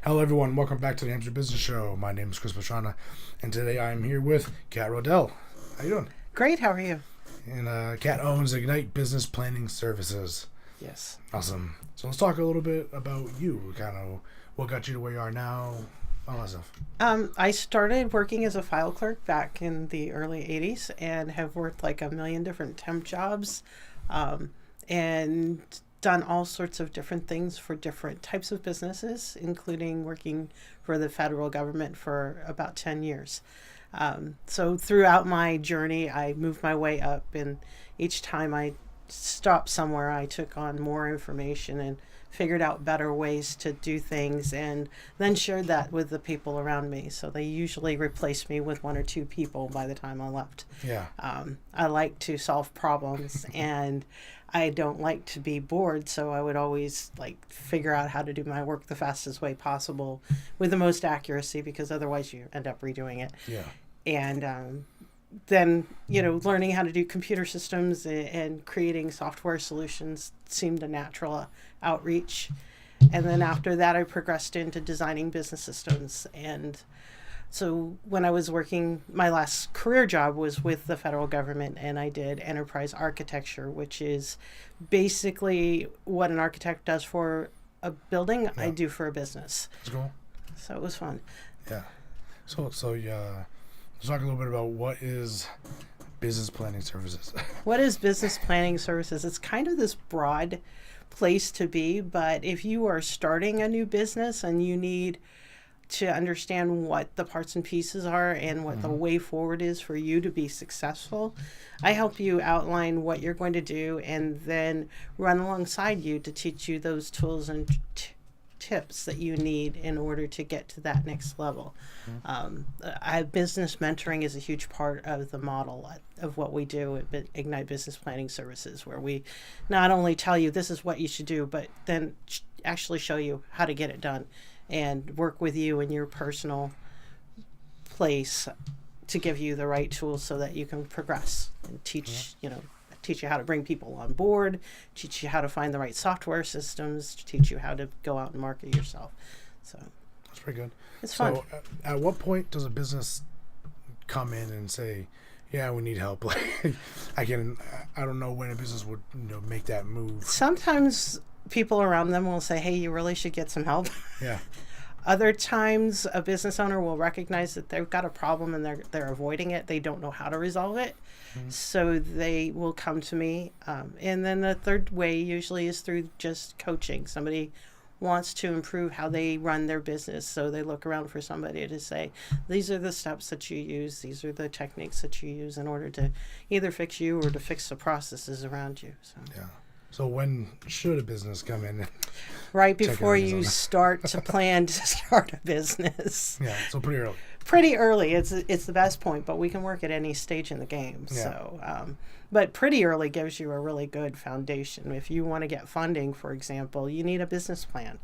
Hello, everyone. Welcome back to the Hamster Business Show. My name is Chris Pastrana, and today I am here with Kat Roedell. How you doing? Great. How are you? And Kat owns Ignite Business Planning Services. Yes. Awesome. So let's talk a little bit about you. Kind of what got you to where you are now, all that stuff. I started working as a file clerk back in the early 80s and have worked like a million different temp jobs and done all sorts of different things for different types of businesses, including working for the federal government for about 10 years. So throughout my journey, I moved my way up, and each time I stopped somewhere, I took on more information and figured out better ways to do things, and then shared that with the people around me. So they usually replaced me with one or two people by the time I left. Yeah. I like to solve problems, and I don't like to be bored, so I would always figure out how to do my work the fastest way possible with the most accuracy, because otherwise you end up redoing it. Yeah. And then, learning how to do computer systems and creating software solutions seemed a natural outreach. And then after that, I progressed into designing business systems. And so when I was working, my last career job was with the federal government, and I did enterprise architecture, which is basically what an architect does for a building, Yeah. I do for a business. That's cool. So it was fun. Yeah. So yeah. Let's talk a little bit about what is business planning services. What is business planning services? It's kind of this broad place to be, but if you are starting a new business and you need to understand what the parts and pieces are and what the way forward is for you to be successful, I help you outline what you're going to do and then run alongside you to teach you those tools and tips that you need in order to get to that next level. Business mentoring is a huge part of the model of what we do at Ignite Business Planning Services, where we not only tell you this is what you should do, but then actually show you how to get it done and work with you in your personal place to give you the right tools so that you can progress and teach you how to bring people on board, teach you how to find the right software systems, teach you how to go out and market yourself. So That's pretty good. it's fun. So at what point does a business come in and say, yeah, we need help? I don't know when a business would make that move. Sometimes people around them will say, hey, you really should get some help. Yeah. Other times a business owner will recognize that they've got a problem and they're avoiding it. They don't know how to resolve it. So they will come to me. And then the third way usually is through just coaching. Somebody wants to improve how they run their business. So they look around for somebody to say, these are the steps that you use. These are the techniques that you use in order to either fix you or to fix the processes around you. So. Yeah. So when should a business come in? Right before you start to plan to start a business. Yeah, so pretty early. Pretty early. It's the best point, but we can work at any stage in the game. Yeah. So, but pretty early gives you a really good foundation. If you want to get funding, for example, you need a business plan.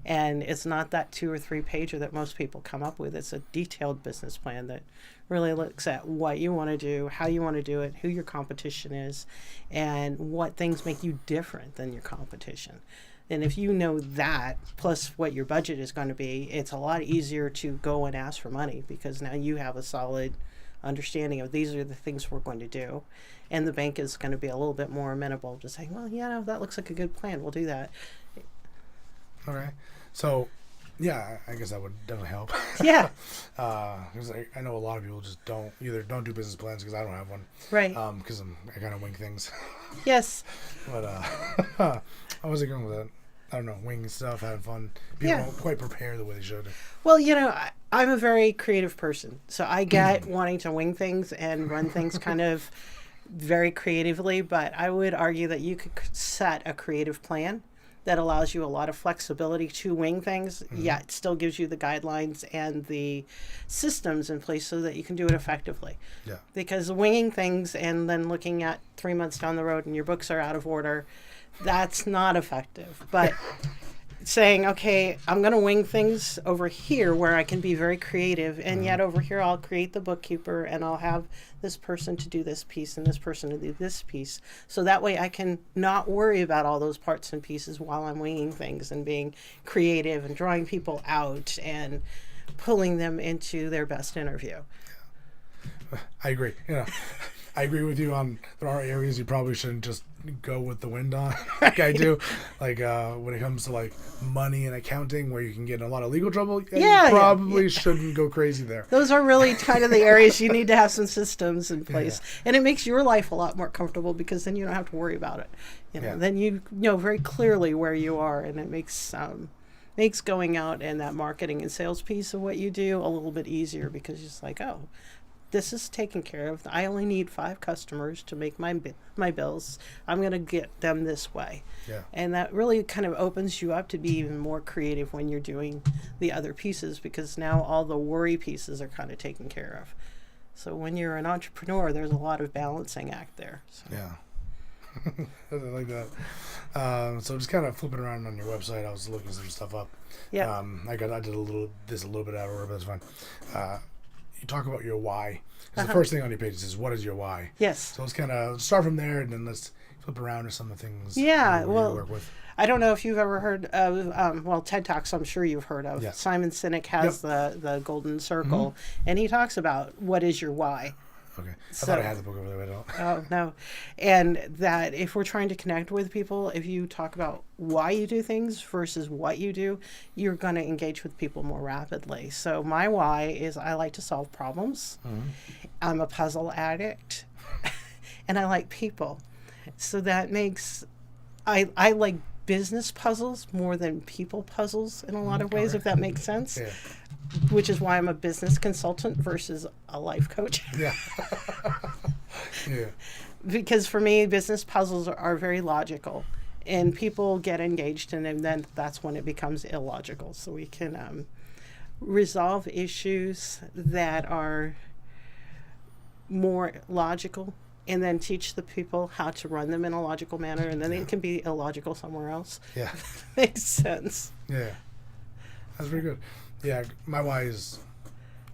And it's not that 2 or 3 pager that most people come up with. It's a detailed business plan that really looks at what you want to do, how you want to do it, who your competition is, and what things make you different than your competition. And if you know that, plus what your budget is going to be, it's a lot easier to go and ask for money, because now you have a solid understanding of these are the things we're going to do. And the bank is going to be a little bit more amenable to saying, well, that looks like a good plan. We'll do that. Okay. So, yeah, I guess that would definitely help. Yeah. Because I know a lot of people just don't do business plans, because I don't have one. Right. Because I kind of wing things. Yes. But I wasn't going with that. I don't know, winging stuff, having fun. People don't quite prepare the way they should. Well, I'm a very creative person, so I get wanting to wing things and run things kind of very creatively, but I would argue that you could set a creative plan that allows you a lot of flexibility to wing things, yet still gives you the guidelines and the systems in place so that you can do it effectively. Yeah. Because winging things and then looking at 3 months down the road and your books are out of order, that's not effective. But saying, okay, I'm going to wing things over here where I can be very creative, and yet over here I'll create the bookkeeper and I'll have this person to do this piece and this person to do this piece. So that way I can not worry about all those parts and pieces while I'm winging things and being creative and drawing people out and pulling them into their best interview. I agree. Yeah. I agree with you on there are areas you probably shouldn't just go with the wind on like I do. Like when it comes to like money and accounting where you can get in a lot of legal trouble, you probably shouldn't go crazy there. Those are really kind of the areas you need to have some systems in place. And it makes your life a lot more comfortable because then you don't have to worry about it. Then you know very clearly where you are, and it makes going out and that marketing and sales piece of what you do a little bit easier because it's like, oh, this is taken care of. I only need 5 customers to make my bills. I'm going to get them this way. Yeah. And that really kind of opens you up to be even more creative when you're doing the other pieces because now all the worry pieces are kind of taken care of. So when you're an entrepreneur, there's a lot of balancing act there. So. Yeah. I like that. So just kind of flipping around on your website, I was looking some stuff up. Yeah. I did a little bit out of order, but that's fine. You talk about your why. The first thing on your page says, what is your why? Yes. So let's kind of start from there, and then let's flip around to some of the things you work with. I don't know if you've ever heard of, TED Talks, I'm sure you've heard of. Yeah. Simon Sinek has the golden circle, and he talks about what is your why. Okay. I thought I had the book over there, but I don't. Oh, no. And that if we're trying to connect with people, if you talk about why you do things versus what you do, you're going to engage with people more rapidly. So my why is I like to solve problems. I'm a puzzle addict, and I like people. So that makes, I like business puzzles more than people puzzles in a lot of ways, if that makes sense. Yeah. Which is why I'm a business consultant versus a life coach. Yeah. Yeah. Because for me, business puzzles are very logical, and people get engaged in them, and then that's when it becomes illogical. So we can resolve issues that are more logical and then teach the people how to run them in a logical manner, and then it can be illogical somewhere else. Yeah. Makes sense. Yeah. That's pretty good. Yeah, my why is,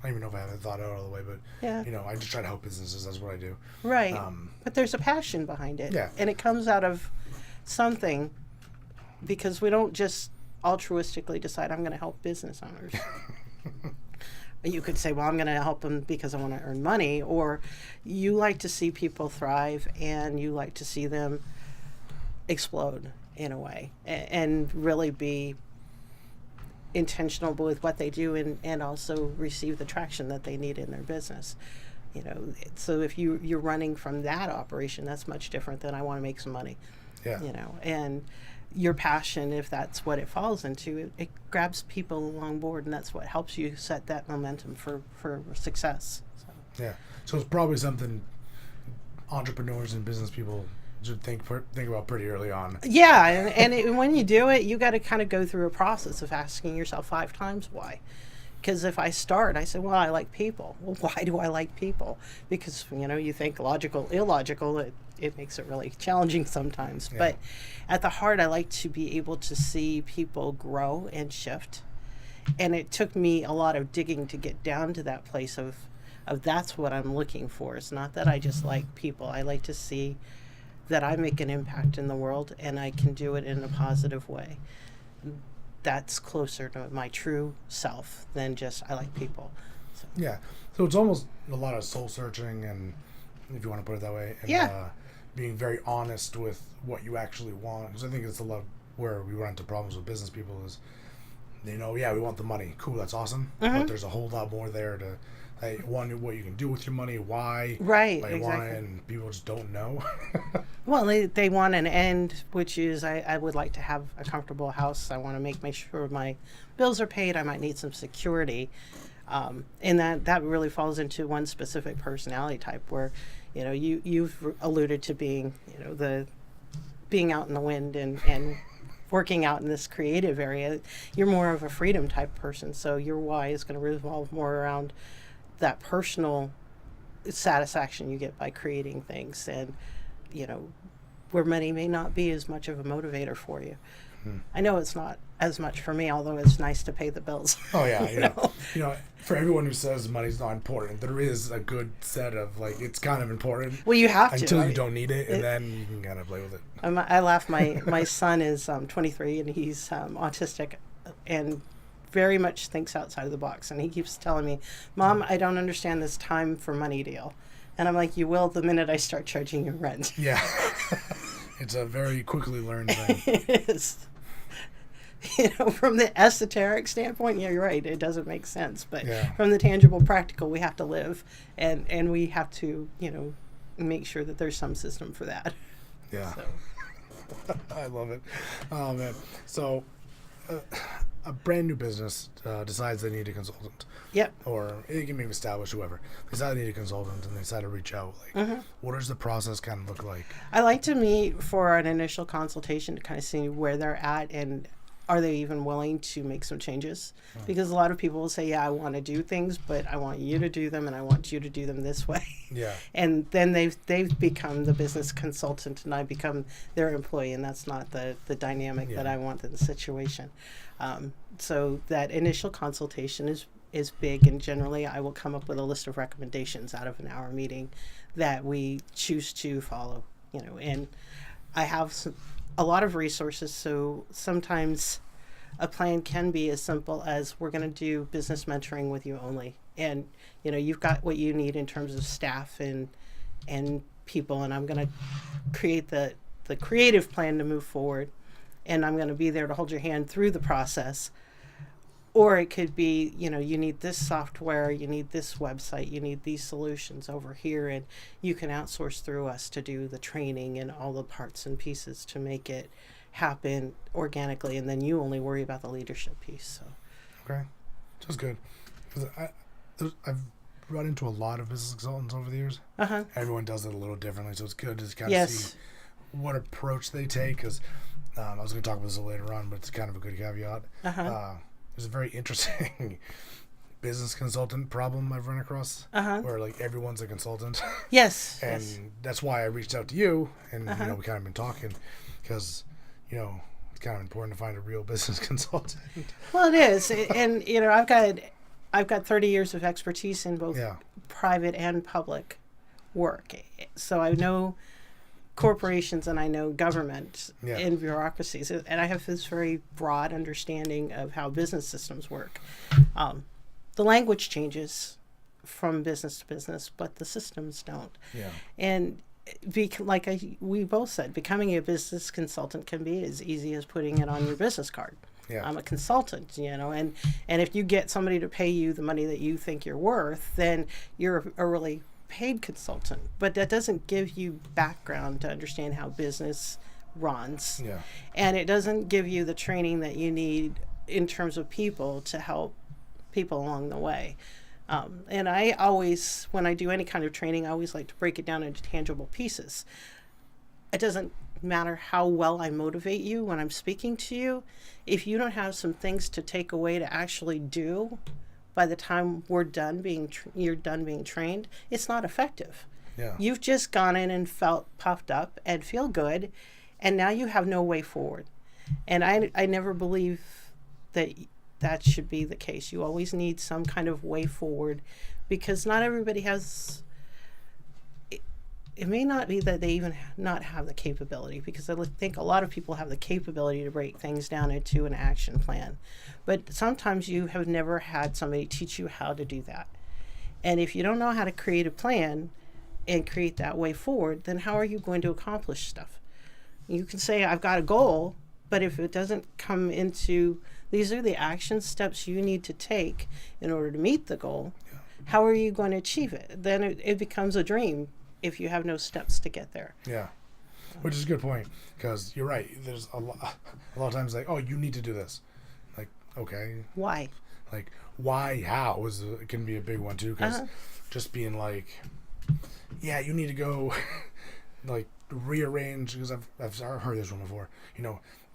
I don't even know if I have it thought out all the way, but, I just try to help businesses. That's what I do. Right. But there's a passion behind it. Yeah. And it comes out of something, because we don't just altruistically decide I'm going to help business owners. You could say, well, I'm going to help them because I want to earn money, or you like to see people thrive and you like to see them explode in a way and really be intentional with what they do and also receive the traction that they need in their business. So if you're running from that operation, that's much different than I want to make some money. Yeah. And your passion, if that's what it falls into, it grabs people along board, and that's what helps you set that momentum for success. So. Yeah. So it's probably something entrepreneurs and business people should think about pretty early on. Yeah, and when you do it, you got to kind of go through a process of asking yourself 5 times why. Because if I start, I say, well, I like people. Well, why do I like people? Because, you think logical, illogical, it makes it really challenging sometimes. Yeah. But at the heart, I like to be able to see people grow and shift. And it took me a lot of digging to get down to that place of that's what I'm looking for. It's not that I just like people. I like to see that I make an impact in the world, and I can do it in a positive way. That's closer to my true self than just I like people. So. Yeah. So it's almost a lot of soul searching, and if you want to put it that way, and being very honest with what you actually want. Because I think it's a lot where we run into problems with business people is, we want the money. Cool, that's awesome. But there's a whole lot more there to, one, what you can do with your money, why. Right, exactly. Want it, and people just don't know. Well, they want an end, which is I would like to have a comfortable house. I want to make sure my bills are paid. I might need some security. And that really falls into one specific personality type where, you've alluded to being, being out in the wind and working out in this creative area. You're more of a freedom type person. So your why is going to revolve more around that personal satisfaction you get by creating things, and where money may not be as much of a motivator for you. I know it's not as much for me, although it's nice to pay the bills. Oh yeah, you know? For everyone who says money's not important, there is a good set of like it's kind of important. Well, you have to until you don't need it, and then you can kind of play with it. I laugh. My son is 23 and he's autistic, and very much thinks outside of the box. And he keeps telling me, "Mom, I don't understand this time for money deal." And I'm like, "You will the minute I start charging you rent." Yeah, it's a very quickly learned thing. It is. From the esoteric standpoint, yeah, you're right. It doesn't make sense. But from the tangible, practical, we have to live, and we have to, make sure that there's some system for that. Yeah. So. I love it. Oh, man. So, a brand new business decides they need a consultant. Yep. Or it can be established, whoever. They decide they need a consultant, and they decide to reach out. Like, what does the process kind of look like? I like to meet for an initial consultation to kind of see where they're at and are they even willing to make some changes? Because a lot of people will say, yeah, I want to do things, but I want you to do them and I want you to do them this way. Yeah. And then they've become the business consultant and I become their employee, and that's not the dynamic that I want in the situation. So that initial consultation is big, and generally I will come up with a list of recommendations out of an hour meeting that we choose to follow, and I have a lot of resources. So sometimes a plan can be as simple as we're going to do business mentoring with you only. And, you've got what you need in terms of staff and people. And I'm going to create the creative plan to move forward. And I'm going to be there to hold your hand through the process. Or it could be, you need this software, you need this website, you need these solutions over here, and you can outsource through us to do the training and all the parts and pieces to make it happen organically, and then you only worry about the leadership piece. So, okay, that's good. Because I've run into a lot of business consultants over the years. Everyone does it a little differently, so it's good to kind of see what approach they take. Because I was going to talk about this later on, but it's kind of a good caveat. There's a very interesting business consultant problem I've run across where like everyone's a consultant. Yes. And that's why I reached out to you, and we kind of been talking because it's kind of important to find a real business consultant. Well, it is. And I've got 30 years of expertise in both private and public work. So I know corporations and I know government and bureaucracies, and I have this very broad understanding of how business systems work. The language changes from business to business, but the systems don't. Yeah. And we both said, becoming a business consultant can be as easy as putting it on your business card. Yeah. I'm a consultant, and if you get somebody to pay you the money that you think you're worth, then you're a really paid consultant. But that doesn't give you background to understand how business runs. Yeah. And it doesn't give you the training that you need in terms of people to help people along the way. And I always, when I do any kind of training, I always like to break it down into tangible pieces. It doesn't matter how well I motivate you when I'm speaking to you. If you don't have some things to take away to actually do by the time you're done being trained, it's not effective. Yeah. You've just gone in and felt puffed up and feel good, and now you have no way forward. And I never believe that should be the case. You always need some kind of way forward, because not everybody has. It may not be that they even not have the capability, because I think a lot of people have the capability to break things down into an action plan. But sometimes you have never had somebody teach you how to do that. And if you don't know how to create a plan and create that way forward, then how are you going to accomplish stuff? You can say, I've got a goal, but if it doesn't come into, these are the action steps you need to take in order to meet the goal, how are you going to achieve it? Then it becomes a dream if you have no steps to get there. Yeah, which is a good point, because you're right. There's a lot of times like, oh, you need to do this. Like, okay. Why? Like, why, how can be a big one too, because just being like, yeah, you need to go like rearrange, because I've heard this one before,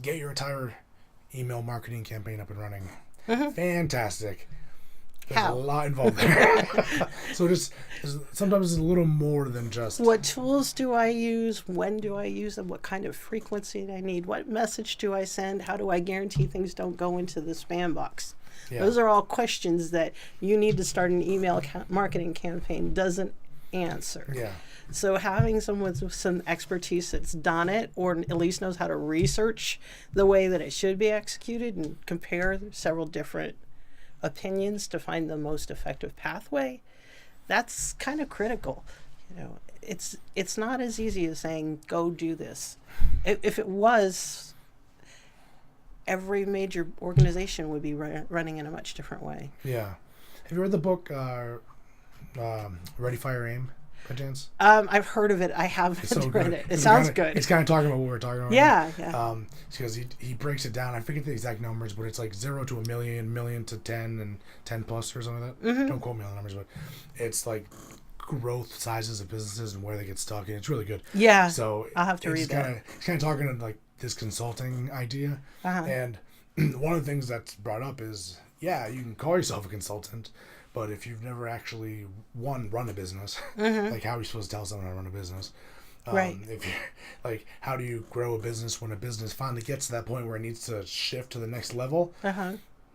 get your entire email marketing campaign up and running. Fantastic. There's How? a lot involved there. So sometimes it's a little more than just... What tools do I use? When do I use them? What kind of frequency do I need? What message do I send? How do I guarantee things don't go into the spam box? Yeah. Those are all questions that you need to start an email marketing campaign doesn't answer. Yeah. So having someone with some expertise that's done it, or at least knows how to research the way that it should be executed and compare several different opinions to find the most effective pathway, that's kind of critical. You know, it's not as easy as saying, go do this. If it was, every major organization would be running in a much different way. Yeah. Have you read the book Ready, Fire, Aim, by chance? I've heard of it. I haven't read it. It sounds good. It's kind of talking about what we're talking about. Yeah, yeah. Because he breaks it down. I forget the exact numbers, but it's like 0 to 1 million to 10, and 10 plus or something like that. Mm-hmm. Don't quote me on the numbers, but it's like growth sizes of businesses and where they get stuck, and it's really good. Yeah. So I'll have to read that. He's kind of talking to like this consulting idea, and one of the things that's brought up is, yeah, you can call yourself a consultant, but if you've never actually run a business, like how are you supposed to tell someone how to run a business? Right. If you like, how do you grow a business when a business finally gets to that point where it needs to shift to the next level?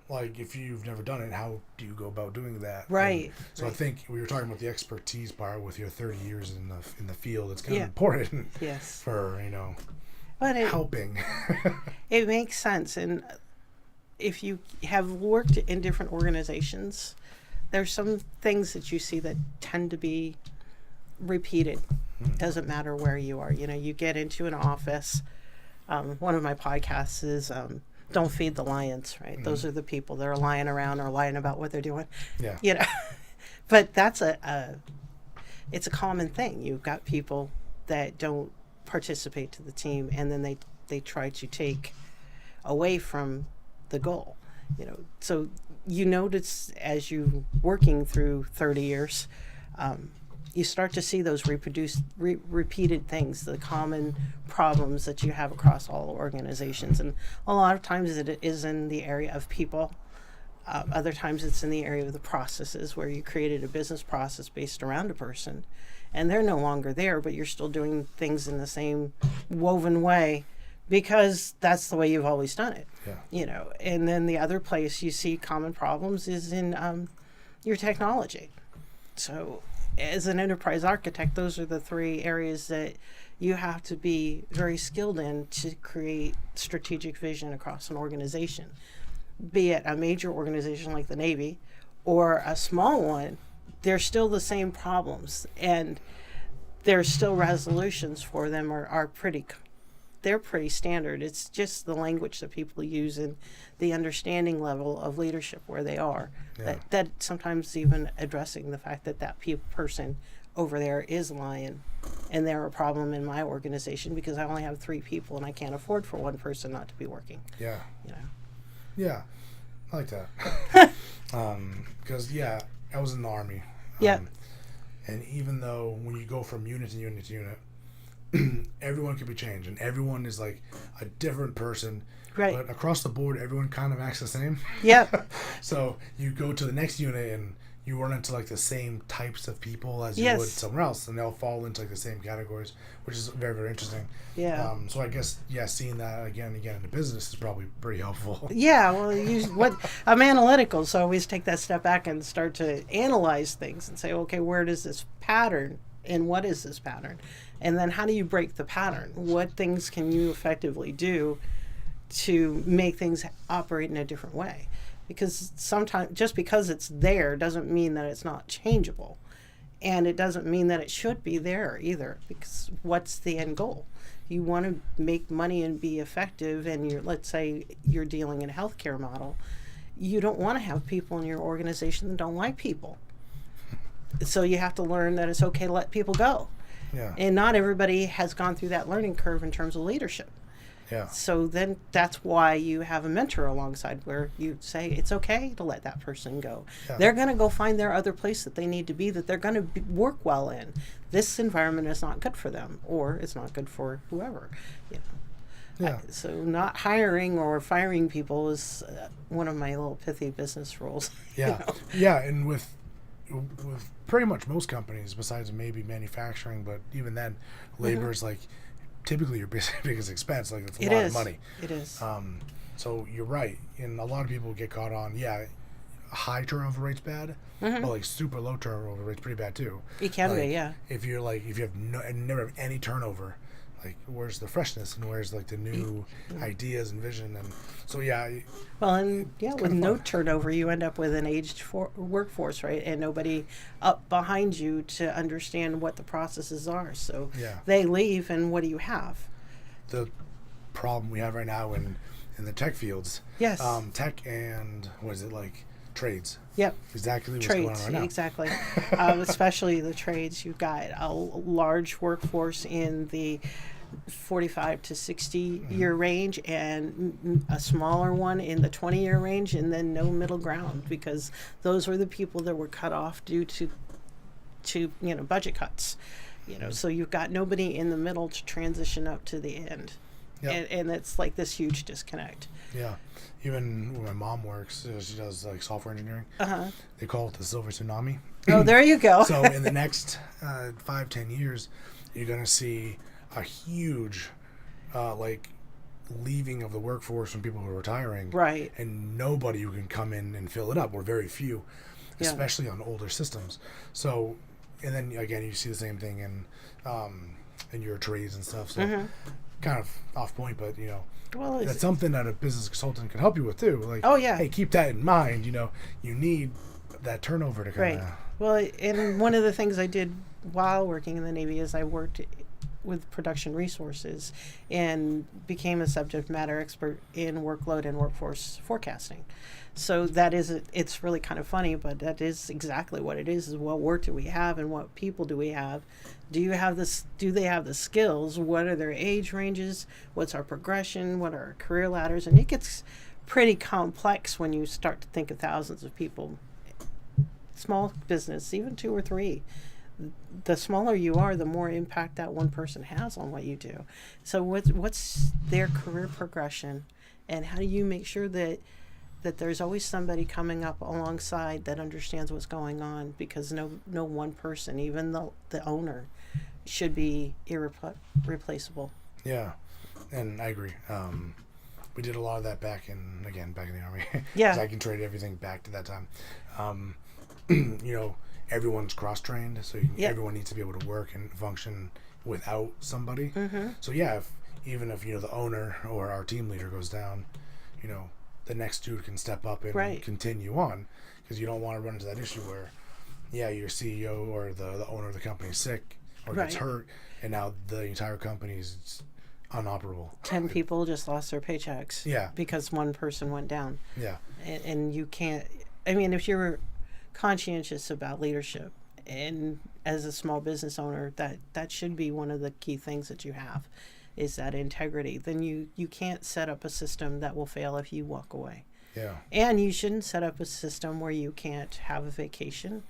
Like, if you've never done it, how do you go about doing that? Right. And so I think we were talking about the expertise part with your 30 years in the field. It's kind of important. Yes. For but helping. It makes sense, and if you have worked in different organizations, there's some things that you see that tend to be repeated. Doesn't matter where you are. You know, you get into an office. One of my podcasts is Don't Feed the Lions, right? Those are the people that are lying around or lying about what they're doing. Yeah. You know, but that's it's a common thing. You've got people that don't participate to the team, and then they try to take away from the goal. You know, so you notice as you working through 30 years, you start to see those repeated things, the common problems that you have across all organizations. And a lot of times it is in the area of people. Other times it's in the area of the processes, where you created a business process based around a person, and they're no longer there, but you're still doing things in the same woven way because that's the way you've always done it. Yeah. You know, and then the other place you see common problems is in your technology. So as an enterprise architect, those are the three areas that you have to be very skilled in to create strategic vision across an organization. Be it a major organization like the Navy or a small one, they're still the same problems, and there's still resolutions for them are pretty standard. It's just the language that people use and the understanding level of leadership where they are. Yeah. That sometimes even addressing the fact that person over there is lying, and they're a problem in my organization because I only have 3 people and I can't afford for one person not to be working. Yeah. You know. Yeah, I like that. Because I was in the Army. Yeah. And even though when you go from unit to unit to unit, everyone can be changed, and everyone is like a different person. Right. But across the board, everyone kind of acts the same. Yeah. So you go to the next unit and you run into like the same types of people as you would somewhere else, and they'll fall into like the same categories, which is very, very interesting. Yeah. So I guess seeing that again and again in the business is probably pretty helpful. Yeah. Well, I'm analytical, so I always take that step back and start to analyze things and say, okay, where does this pattern, and what is this pattern, and then how do you break the pattern? What things can you effectively do to make things operate in a different way? Because sometimes just because it's there doesn't mean that it's not changeable, and it doesn't mean that it should be there either, because what's the end goal? You want to make money and be effective, and let's say you're dealing in a healthcare model, you don't want to have people in your organization that don't like people. So you have to learn that it's okay to let people go. Yeah. And not everybody has gone through that learning curve in terms of leadership. Yeah. So then that's why you have a mentor alongside, where you say it's okay to let that person go. Yeah. They're going to go find their other place that they need to be, that they're going to work well in. This environment is not good for them, or it's not good for whoever. You know. Yeah. So not hiring or firing people is one of my little pithy business rules. Yeah. Yeah. And with pretty much most companies, besides maybe manufacturing, but even then, labor is like typically your biggest expense. Like it's a lot of money. It is. So you're right, and a lot of people get caught on high turnover rate's bad, but like super low turnover rate's pretty bad too. It can like, be, yeah. If you have never have any turnover, like where's the freshness and where's like the new ideas and vision, and so Well, and with no turnover, you end up with an aged workforce, right? And nobody up behind you to understand what the processes are. So they leave, and what do you have? The problem we have right now in the tech fields, tech and what is it like trades? Yep. Exactly what's trades, going on right now. Exactly. Especially the trades. You've got a large workforce in the 45 to 60 year range and a smaller one in the 20-year range, and then no middle ground, because those were the people that were cut off due to budget cuts. So you've got nobody in the middle to transition up to the end. Yep. And it's like this huge disconnect. Yeah. Even where my mom works, she does like software engineering. They call it the silver tsunami. Oh, there you go. So in the next 5-10 years, you're going to see a huge leaving of the workforce from people who are retiring. Right. And nobody who can come in and fill it up, or very few, especially on older systems. So, and then again, you see the same thing in your trades and stuff. So kind of off point, but that's something that a business consultant can help you with too. Like, hey, keep that in mind. You need that turnover to kind of. Right. Well, and one of the things I did while working in the Navy is I worked with production resources and became a subject matter expert in workload and workforce forecasting. So it's really kind of funny, but that is exactly what it is what work do we have and what people do we have? Do they have the skills? What are their age ranges? What's our progression? What are our career ladders? And it gets pretty complex when you start to think of thousands of people. Small business, even 2 or 3. The smaller you are, the more impact that one person has on what you do. So what's their career progression, and how do you make sure that there's always somebody coming up alongside that understands what's going on, because no one person, even the owner, should be irreplaceable. Yeah, and I agree. We did a lot of that back in the Army. Yeah. I can trade everything back to that time. Everyone's cross-trained, so everyone needs to be able to work and function without somebody. So even if the owner or our team leader goes down, the next dude can step up and continue on, because you don't want to run into that issue where your CEO or the owner of the company is sick or gets hurt, and now the entire company is unoperable. 10 people just lost their paychecks because one person went down. And you can't, if you're conscientious about leadership, and as a small business owner, that should be one of the key things that you have, is that integrity. Then you can't set up a system that will fail if you walk away. And you shouldn't set up a system where you can't have a vacation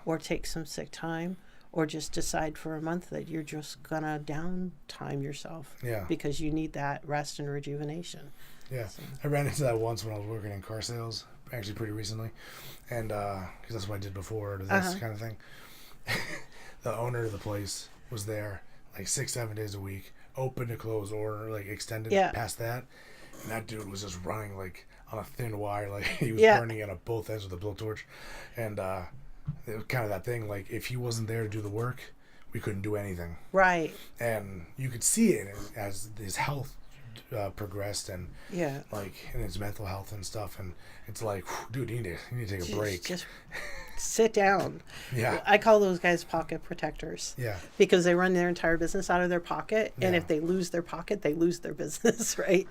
or take some sick time, or just decide for a month that you're just gonna downtime yourself because you need that rest and rejuvenation. So. I ran into that once when I was working in car sales, actually pretty recently, and because that's what I did before this kind of thing. The owner of the place was there like 6-7 days a week, open to close, or like extended past that, and that dude was just running like on a thin wire, like he was burning it on both ends with a blowtorch, and it was kind of that thing, like if he wasn't there to do the work, we couldn't do anything. And you could see it as his health progressed, and like in his mental health and stuff, and it's like, dude, you need to take a break. Just sit down. I call those guys pocket protectors. Because they run their entire business out of their pocket, and if they lose their pocket, they lose their business, right?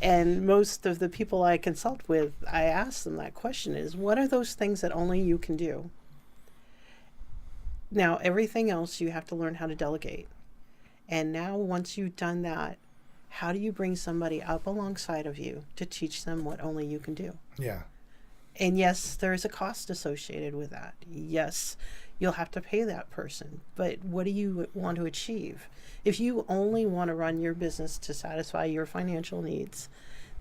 And most of the people I consult with, I ask them that question is, what are those things that only you can do? Now, everything else you have to learn how to delegate. And now, once you've done that, how do you bring somebody up alongside of you to teach them what only you can do? And yes, there is a cost associated with that. Yes, you'll have to pay that person. But what do you want to achieve? If you only want to run your business to satisfy your financial needs,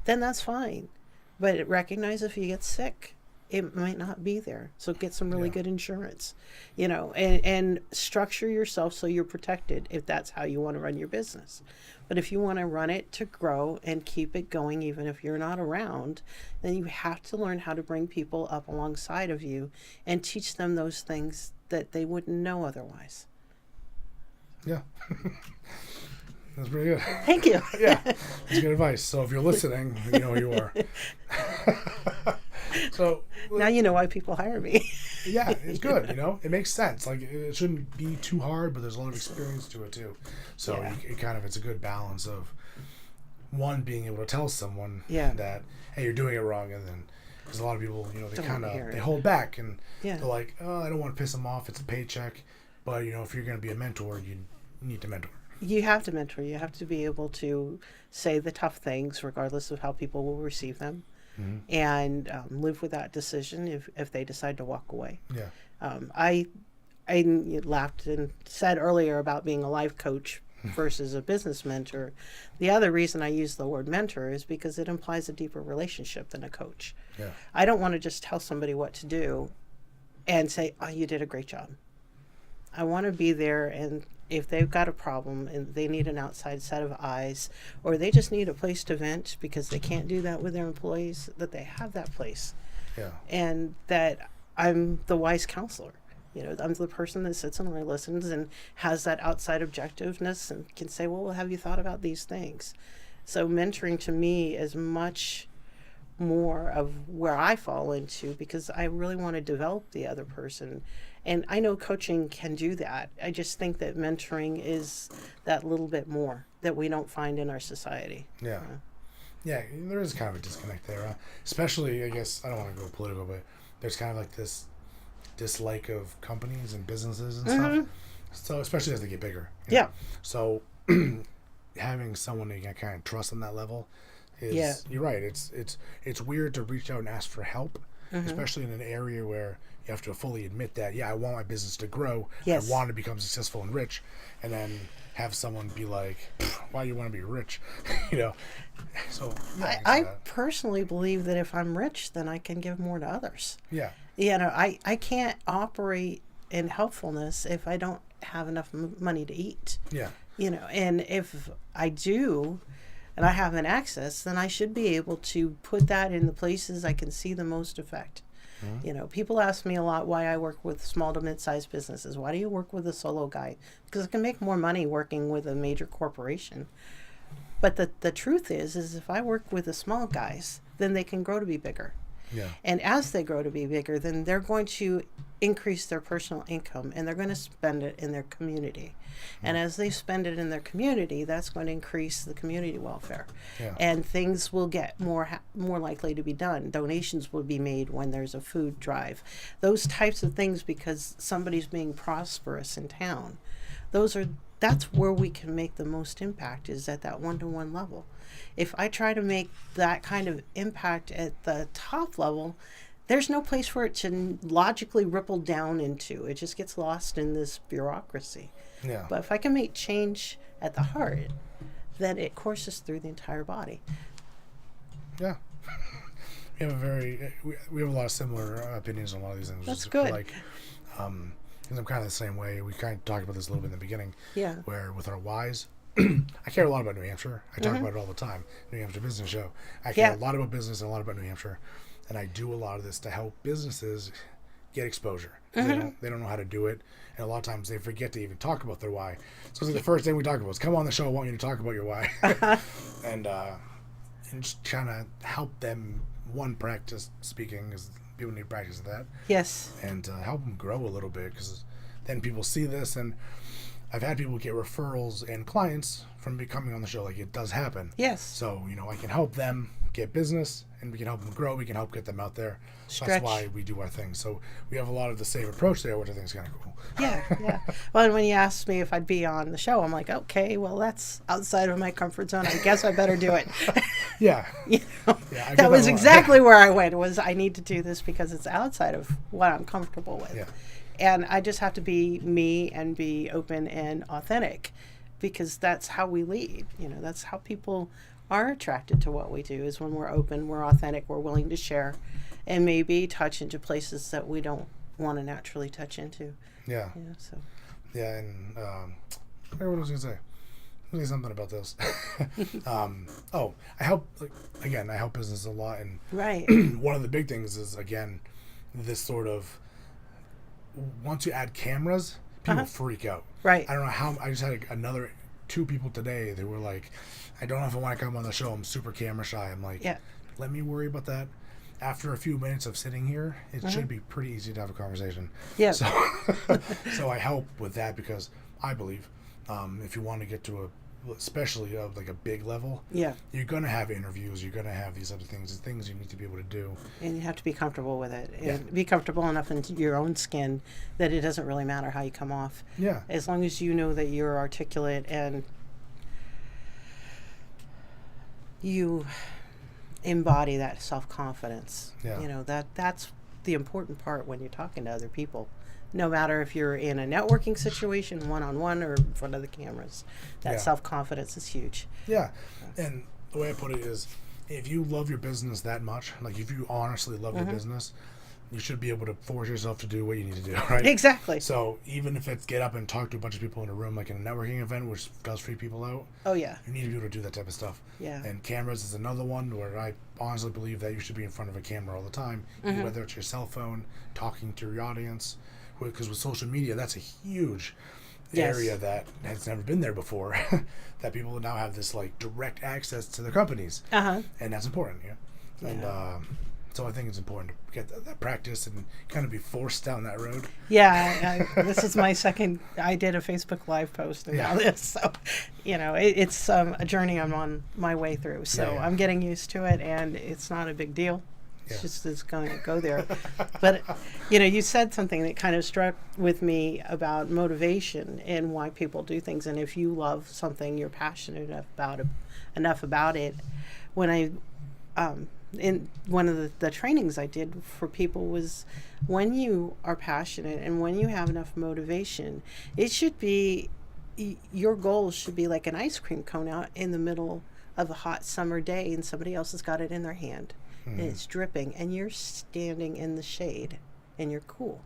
then that's fine. But recognize if you get sick, it might not be there. So get some really good insurance, and structure yourself so you're protected if that's how you want to run your business. But if you want to run it to grow and keep it going, even if you're not around, then you have to learn how to bring people up alongside of you and teach them those things that they wouldn't know otherwise. Yeah. That's pretty good. Thank you. Yeah, that's good advice. So if you're listening, you know who you are. So now you know why people hire me. Yeah, it's good. It makes sense. Like, it shouldn't be too hard, but there's a lot of experience to it too. So it's a good balance of one, being able to tell someone that, hey, you're doing it wrong, and then because a lot of people, they hold back and they're like, oh, I don't want to piss them off. It's a paycheck, but if you're going to be a mentor, you need to mentor. You have to mentor. You have to be able to say the tough things, regardless of how people will receive them, and live with that decision if they decide to walk away. Yeah. I laughed and said earlier about being a life coach versus a business mentor. The other reason I use the word mentor is because it implies a deeper relationship than a coach. Yeah. I don't want to just tell somebody what to do and say, oh, you did a great job. I want to be there, and if they've got a problem and they need an outside set of eyes, or they just need a place to vent because they can't do that with their employees, that they have that place. Yeah. And that I'm the wise counselor. I'm the person that sits and listens and has that outside objectiveness and can say, well, have you thought about these things? So mentoring to me is much more of where I fall into, because I really want to develop the other person. And I know coaching can do that. I just think that mentoring is that little bit more that we don't find in our society. Yeah. Yeah, there is kind of a disconnect there. Especially, I guess, I don't want to go political, but there's kind of like this dislike of companies and businesses and stuff. So, especially as they get bigger. Yeah. So, having someone that you can kind of trust on that level is, you're right. It's weird to reach out and ask for help, especially in an area where you have to fully admit that, I want my business to grow. Yes. I want to become successful and rich. And then have someone be like, why you want to be rich? So I personally believe that if I'm rich, then I can give more to others. Yeah. I can't operate in helpfulness if I don't have enough money to eat. Yeah. And if I do, and I have an access, then I should be able to put that in the places I can see the most effect. People ask me a lot why I work with small to mid-sized businesses. Why do you work with a solo guy? Because I can make more money working with a major corporation. But the truth is if I work with the small guys, then they can grow to be bigger. Yeah. And as they grow to be bigger, then they're going to increase their personal income, and they're going to spend it in their community. And as they spend it in their community, that's going to increase the community welfare. Yeah. And things will get more likely to be done. Donations will be made when there's a food drive. Those types of things, because somebody's being prosperous in town. That's where we can make the most impact, is at that one-to-one level. If I try to make that kind of impact at the top level, there's no place for it to logically ripple down into. It just gets lost in this bureaucracy. Yeah. But if I can make change at the heart, then it courses through the entire body. Yeah. We have a lot of similar opinions on a lot of these things. That's good. Like, because I'm kind of the same way. We kind of talked about this a little bit in the beginning. Yeah. Where with our whys, I care a lot about New Hampshire. I talk about it all the time. New Hampshire Business Show. I care a lot about business and a lot about New Hampshire. And I do a lot of this to help businesses get exposure. They don't know how to do it. And a lot of times they forget to even talk about their why. So it's like the first thing we talk about is, come on the show, I want you to talk about your why. And just trying to help them, one, practice speaking, because people need practice of that. Yes. And help them grow a little bit, because then people see this. And I've had people get referrals and clients from becoming on the show. Like, it does happen. Yes. So, I can help them get business, and we can help them grow. We can help get them out there. Stretch. That's why we do our thing. So we have a lot of the same approach there, which I think is kind of cool. Yeah. Well, when you asked me if I'd be on the show, I'm like, okay, well, that's outside of my comfort zone. I guess I better do it. Yeah. That was exactly where I went, was I need to do this because it's outside of what I'm comfortable with. Yeah. And I just have to be me and be open and authentic, because that's how we lead. That's how people are attracted to what we do, is when we're open, we're authentic, we're willing to share, and maybe touch into places that we don't want to naturally touch into. Yeah. So. Yeah, and what was I going to say? Say something about this. I help. I help business a lot, and right. One of the big things is, again, this sort of, once you add cameras, people freak out. Right. I don't know how. I just had another 2 people today. They were like, "I don't know if I want to come on the show. I'm super camera shy." I'm like, yeah. Let me worry about that. After a few minutes of sitting here, it should be pretty easy to have a conversation. Yeah. So, so I help with that, because I believe if you want to get to especially like a big level, yeah, you're going to have interviews, you're going to have these other things you need to be able to do. And you have to be comfortable with it. And be comfortable enough in your own skin that it doesn't really matter how you come off. Yeah. As long as you know that you're articulate and you embody that self-confidence. Yeah. That's the important part when you're talking to other people. No matter if you're in a networking situation, one-on-one, or in front of the cameras, that self-confidence is huge. Yeah. And the way I put it is, if you love your business that much, like if you honestly love your business, you should be able to force yourself to do what you need to do, right? Exactly. So even if it's get up and talk to a bunch of people in a room, like in a networking event, which does free people out. Oh, yeah. You need to be able to do that type of stuff. Yeah. And cameras is another one where I honestly believe that you should be in front of a camera all the time, whether it's your cell phone, talking to your audience. Because with social media, that's a huge area that has never been there before. That people now have this like direct access to their companies, and that's important. And so I think it's important to get that practice and kind of be forced down that road. Yeah, this is my second. I did a Facebook Live post about this, so it's a journey I'm on my way through. So I'm getting used to it, and it's not a big deal. It's going to go there. But, you said something that kind of struck with me about motivation and why people do things. And if you love something, you're passionate enough about it. When in one of the trainings I did for people was, when you are passionate and when you have enough motivation, it should be, your goals should be like an ice cream cone out in the middle of a hot summer day, and somebody else has got it in their hand. And it's dripping, and you're standing in the shade, and you're cool.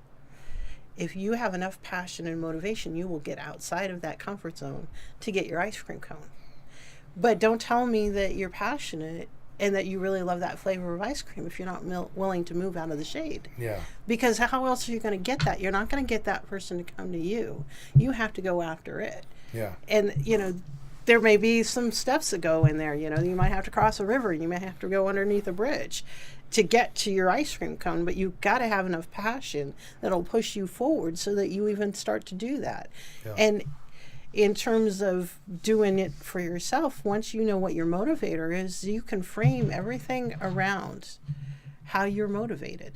If you have enough passion and motivation, you will get outside of that comfort zone to get your ice cream cone. But don't tell me that you're passionate and that you really love that flavor of ice cream if you're not willing to move out of the shade. Yeah. Because how else are you going to get that? You're not going to get that person to come to you. You have to go after it. Yeah. And, there may be some steps that go in there. You might have to cross a river. You may have to go underneath a bridge to get to your ice cream cone. But you've got to have enough passion that'll push you forward so that you even start to do that. Yeah. And in terms of doing it for yourself, once you know what your motivator is, you can frame everything around how you're motivated.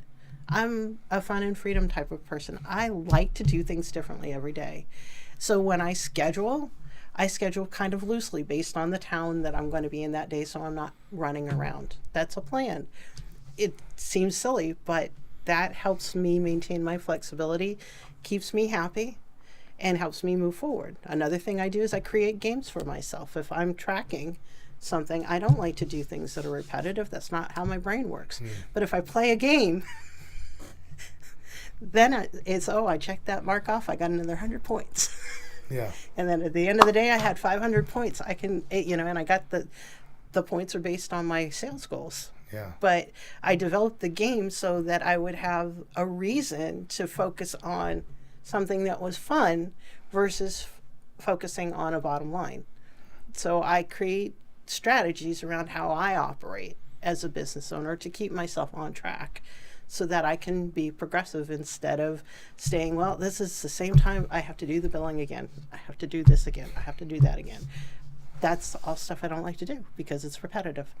I'm a fun and freedom type of person. I like to do things differently every day. So when I schedule kind of loosely based on the town that I'm going to be in that day, so I'm not running around. That's a plan. It seems silly, but that helps me maintain my flexibility, keeps me happy, and helps me move forward. Another thing I do is I create games for myself. If I'm tracking something, I don't like to do things that are repetitive. That's not how my brain works. But if I play a game, then it's, I checked that mark off. I got another 100 points. Yeah. And then at the end of the day, I had 500 points. I can, and I got the points are based on my sales goals. Yeah. But I developed the game so that I would have a reason to focus on something that was fun versus focusing on a bottom line. So I create strategies around how I operate as a business owner to keep myself on track, so that I can be progressive instead of staying, well, this is the same time, I have to do the billing again. I have to do this again. I have to do that again. That's all stuff I don't like to do because it's repetitive.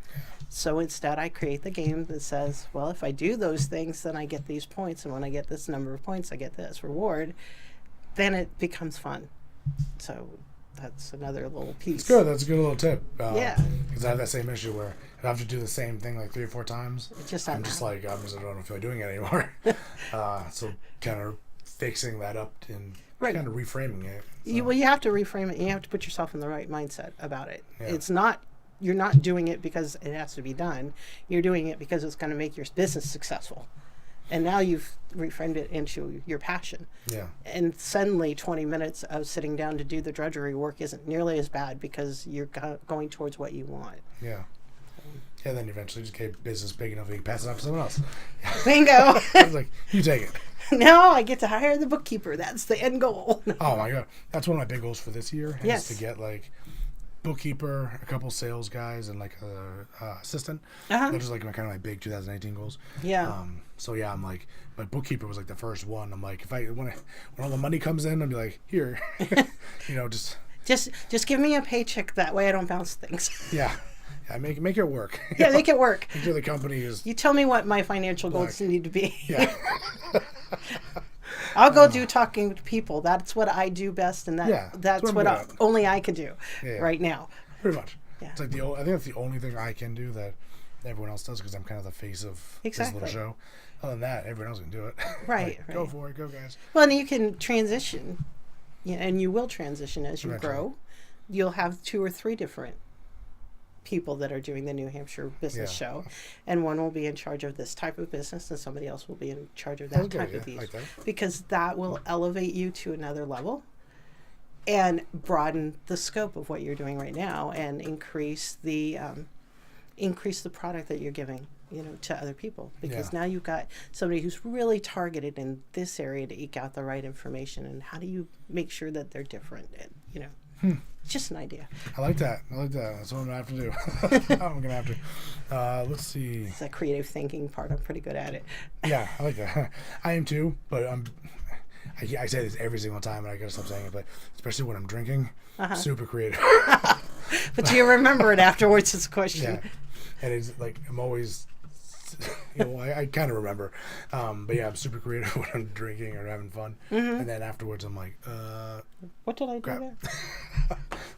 So instead, I create the game that says, well, if I do those things, then I get these points. And when I get this number of points, I get this reward. Then it becomes fun. So that's another little piece. It's good. That's a good little tip. Yeah. Because I have that same issue where I have to do the same thing like 3 or 4 times. I don't don't feel like doing it anymore. So kind of fixing that up and Right. kind of reframing it. So. You have to reframe it. You have to put yourself in the right mindset about it. Yeah. It's not, you're not doing it because it has to be done. You're doing it because it's going to make your business successful. And now you've reframed it into your passion. Yeah. And suddenly 20 minutes of sitting down to do the drudgery work isn't nearly as bad because you're going towards what you want. Yeah. And then eventually just get business big enough that you can pass it off to someone else. Bingo. I was like, you take it. Now I get to hire the bookkeeper. That's the end goal. Oh my God. That's one of my big goals for this year. Yes. Is to get like bookkeeper, a couple sales guys, and like a assistant. Uh-huh. Those are like kind of my big 2018 goals. Yeah. So yeah, I'm like, but bookkeeper was like the first one. I'm like, when all the money comes in, I'll be like, here, Just give me a paycheck. That way I don't bounce things. Yeah, make it work. Yeah, make it work. Make sure the company is. You tell me what my financial goals need to be. Yeah. I'll go do talking to people. That's what I do best, and that's what only I can do right now. Pretty much. Yeah. It's like I think that's the only thing I can do that everyone else does because I'm kind of the face of this little show. Other than that, everyone else can do it. Right. Like, go for it, go guys. Well, and you can transition, and you will transition as you grow. You'll have 2 or 3 different people that are doing the New Hampshire business show, and one will be in charge of this type of business and somebody else will be in charge of that type of business, because that will elevate you to another level and broaden the scope of what you're doing right now and increase the product that you're giving to other people, because now you've got somebody who's really targeted in this area to eke out the right information. And how do you make sure that they're different? And just an idea. I like that. That's what I'm gonna have to do. I'm gonna have to. Let's see. It's that creative thinking part. I'm pretty good at it. Yeah, I like that. I am too, but I say this every single time, and I gotta stop saying it. But especially when I'm drinking, super creative. But do you remember it afterwards? Is a question. Yeah, and it's like I'm always. I kind of remember, but yeah, I'm super creative when I'm drinking or having fun, and then afterwards I'm like, what did I do crap. there?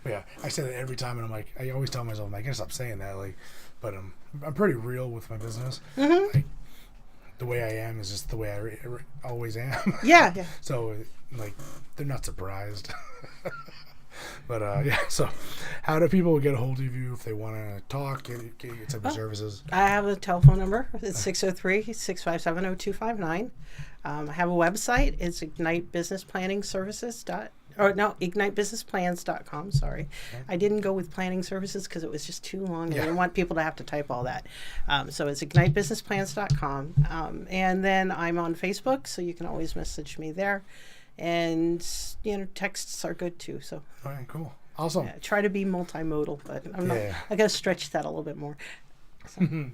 But yeah, I say that every time, and I'm like, I always tell myself, I'm like, I gotta stop saying that, like, but I'm pretty real with my business. Like, the way I am is just the way I always am. Yeah. So like, they're not surprised. But so how do people get a hold of you if they want to talk, get some services? I have a telephone number. It's 603-657-0259. I have a website. It's ignitebusinessplans.com. Sorry. Okay. I didn't go with planning services because it was just too long. I didn't want people to have to type all that. So it's ignitebusinessplans.com. And then I'm on Facebook, so you can always message me there. And texts are good too. So all right, cool, awesome. Yeah, try to be multimodal, but I'm not. I got to stretch that a little bit more. So. Is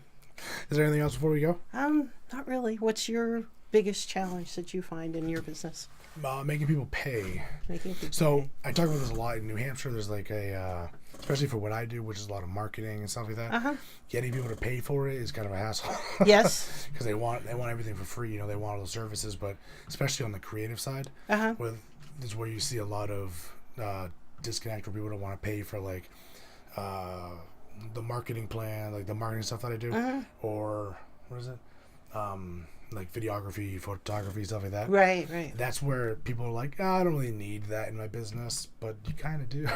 there anything else before we go? Not really. What's your biggest challenge that you find in your business? Making people pay. I talk about this a lot in New Hampshire. There's like especially for what I do, which is a lot of marketing and stuff like that. Getting people to pay for it is kind of a hassle. Yes. Because they want everything for free. They want all the services, but especially on the creative side, is where you see a lot of disconnect where people don't want to pay for like the marketing plan, like the marketing stuff that I do, or what is it? Like videography, photography, stuff like that. Right. That's where people are like, I don't really need that in my business, but you kind of do.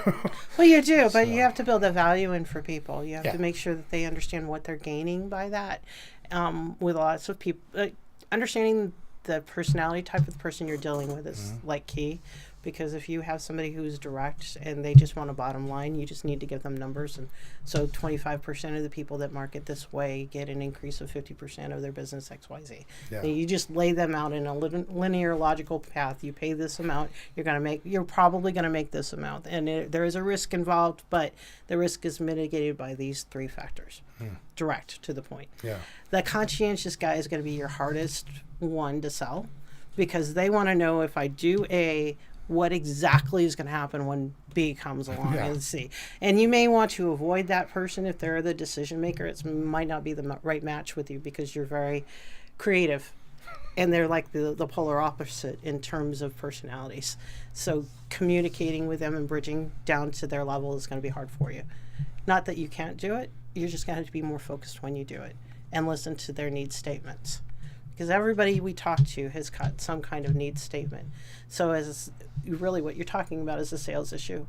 Well, you do, but you have to build a value in for people. You have to make sure that they understand what they're gaining by that. With lots of people, understanding the personality type of the person you're dealing with is like key. Because if you have somebody who's direct and they just want a bottom line, you just need to give them numbers. And so 25% of the people that market this way get an increase of 50% of their business XYZ. Yeah. You just lay them out in a linear, logical path. You pay this amount, you're probably going to make this amount. And there is a risk involved, but the risk is mitigated by these 3 factors. Direct to the point. Yeah. The conscientious guy is going to be your hardest one to sell, because they want to know, if I do A, what exactly is going to happen when B comes along and C. And you may want to avoid that person if they're the decision maker. It might not be the right match with you because you're very creative. And they're like the polar opposite in terms of personalities. So communicating with them and bridging down to their level is going to be hard for you. Not that you can't do it. You're just going to have to be more focused when you do it and listen to their need statements. because everybody we talk to has got some kind of needs statement. So as really what you're talking about is a sales issue.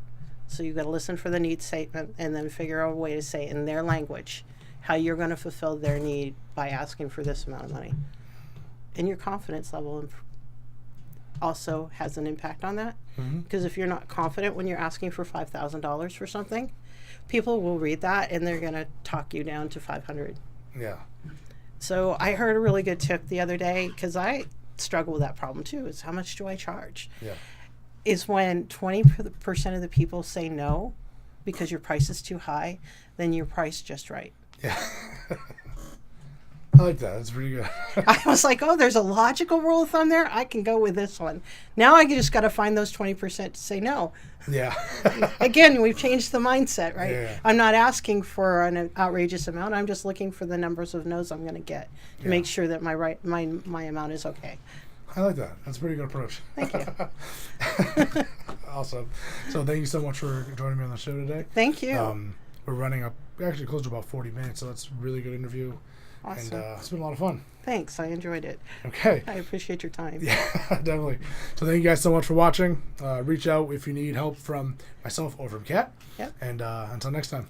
So you've got to listen for the needs statement and then figure out a way to say in their language how you're going to fulfill their need by asking for this amount of money. And your confidence level also has an impact on that. Because if you're not confident when you're asking for $5,000 for something, people will read that and they're going to talk you down to $500. Yeah. So I heard a really good tip the other day, because I struggle with that problem too, is how much do I charge? Yeah. Is when 20% of the people say no because your price is too high, then you're priced just right. Yeah. I like that. That's pretty good. I was like, oh, there's a logical rule of thumb there. I can go with this one. Now I just got to find those 20% to say no. Yeah. Again, we've changed the mindset, right? Yeah. I'm not asking for an outrageous amount. I'm just looking for the numbers of no's I'm going to get to make sure that my amount is okay. I like that. That's a pretty good approach. Thank you. Awesome. So thank you so much for joining me on the show today. Thank you. We're running up. We actually close to about 40 minutes, so that's a really good interview. Awesome. And it's been a lot of fun. Thanks. I enjoyed it. Okay. I appreciate your time. Yeah, definitely. So thank you guys so much for watching. Reach out if you need help from myself or from Kat. Yep. And until next time.